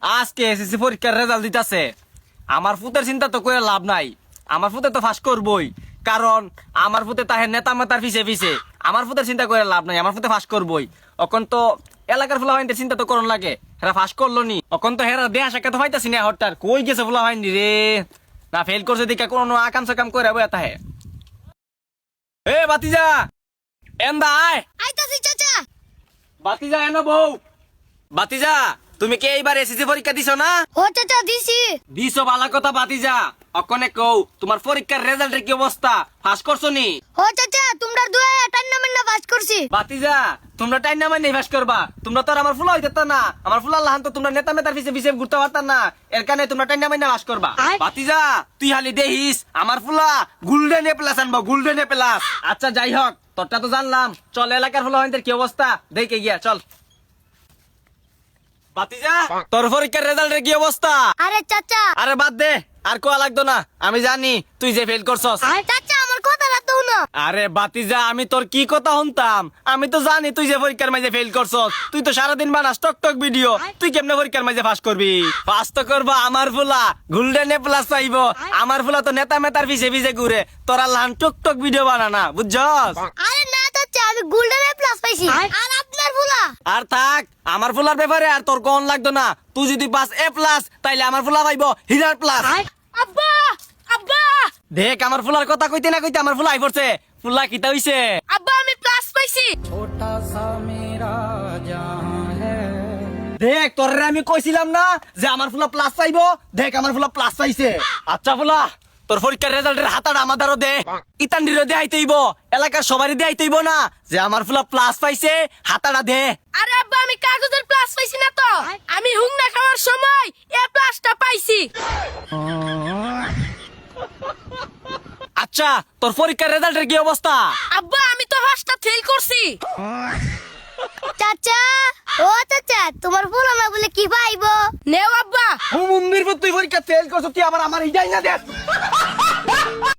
আজকে এসএসসি পরীক্ষার রেজাল্ট দিতেছে। আমার ফুতের চিন্তা তো করে লাভ নাই, আমার ফুতে তো ফাঁস করবই, কারণ আমার ফুতে তাহে নেতা মেতার পিছে পিছে। আমার ফুতের চিন্তা করে লাভ নাই, আমার ফুতে ফাঁস করবই। অখন তো এলাকার ফুলা ভাইনদের চিন্তা তো করন লাগে, হেরা ফাঁস করলো নি। অখন তো হেরা দেহা সাক্ষাৎ পাইতাছি না, হঠাৎ কই গেছে ফুলা ভাইনি রে, না ফেল করছে দিকে কোনো আকাম সাকাম করে বয়া তাহে। এ বাতিজা এন্দা আয়, আইতাছি চাচা। বাতিজা এনো বউ। বাতিজা তুমি কি এইবার এসএসসি পরীক্ষা দিছো না? ও চাচা দিছি। দিছো বালা কথা বাতিজা, অকনে কও তোমার পরীক্ষার রেজাল্টের কি অবস্থা, পাস করছো নি? ও চাচা তোমরা দুয়ে টান্নামেন্না পাস করছি। বাতিজা তোমরা টাইম না মানে পাস করবা, তোমরা তো আর আমার ফুলা হইতে না, আমার ফুলা লাহান তো তোমরা নেতা মেতার পিছে পিছে ঘুরতে পারতা না, এর কারণে তোমরা টাইম না মানে পাস করবা। বাতিজা তুই হালি দেখিস আমার ফুলা গোল্ডেন এ প্লাস আনবো, গোল্ডেন এ প্লাস। আচ্ছা যাই হোক, তোরটা তো জানলাম, চল এলাকার ফুলা হইতে কি অবস্থা দেখে গিয়া চল। বাতিজা তোর পরীক্ষার রেজাল্টের কি অবস্থা? আরে চাচা, আরে বাদ দে, আর কোয়া লাগতো না, আমি জানি তুই যে ফেল করছস। চাচা আমার কথাটা তো না। আরে বাতিজা আমি তোর কি কথা শুনতাম, আমি তো জানি তুই যে পরীক্ষার মাঝে ফেল করছস, তুই তো সারাদিন বানাস টক টক ভিডিও, তুই কেমনে পরীক্ষার মাঝে পাস করবি? পাস তো করবা আমার ফুলা গোল্ডেন এ প্লাস চাইব, আমার ফুলা তো নেতা মেতার পিছে পিছে ঘুরে, তোরা লান টক টক ভিডিও বানানা, বুঝছস? আরে না চাচা, আমি গোল্ডেন এ প্লাস পাইছি। আর আপনার ফুলা? আর থাক, আমার ফুলার ব্যাপারে আর তোর কোন লাগতো না, তুই যদি পাস এ প্লাস তাইলে আমার ফুলা পাইব হিরার প্লাস। আব্বা আব্বা, দেখ আমার ফুলার কথা কইতে না কইতে আমার ফুলা আই পড়ছে, ফুলা কিতা হইছে? আব্বা আমি প্লাস পাইছি। দেখ তোরে আমি কইছিলাম না যে আমার ফুলা প্লাস চাইবো, দেখ আমার ফুলা প্লাস চাইছে। আচ্ছা ফুলা তোর পরীক্ষার রেজাল্টের হাতাটা আমাদেরও দে, ইতান্ডিরও দে আইতেইব, এলাকার সবারই দে আইতেইব না যে আমার ফুলা প্লাস পাইছে, হাতাটা দে। আরে আব্বা আমি কাগজের প্লাস পাইছি না তো, আমি হুংনা খাওয়ার সময় এ প্লাসটা পাইছি। আচ্ছা তোর পরীক্ষার রেজাল্টের কি অবস্থা? আব্বা আমি তো ফার্স্টটা ফেল করছি। চাচা, ও চাচা তোমার ফুলা না বলে কি পাইবো? নেও আব্বা। হুম তুই পরীক্ষা ফেল করছ, তুই আবার আমার ইডাই না দেখ।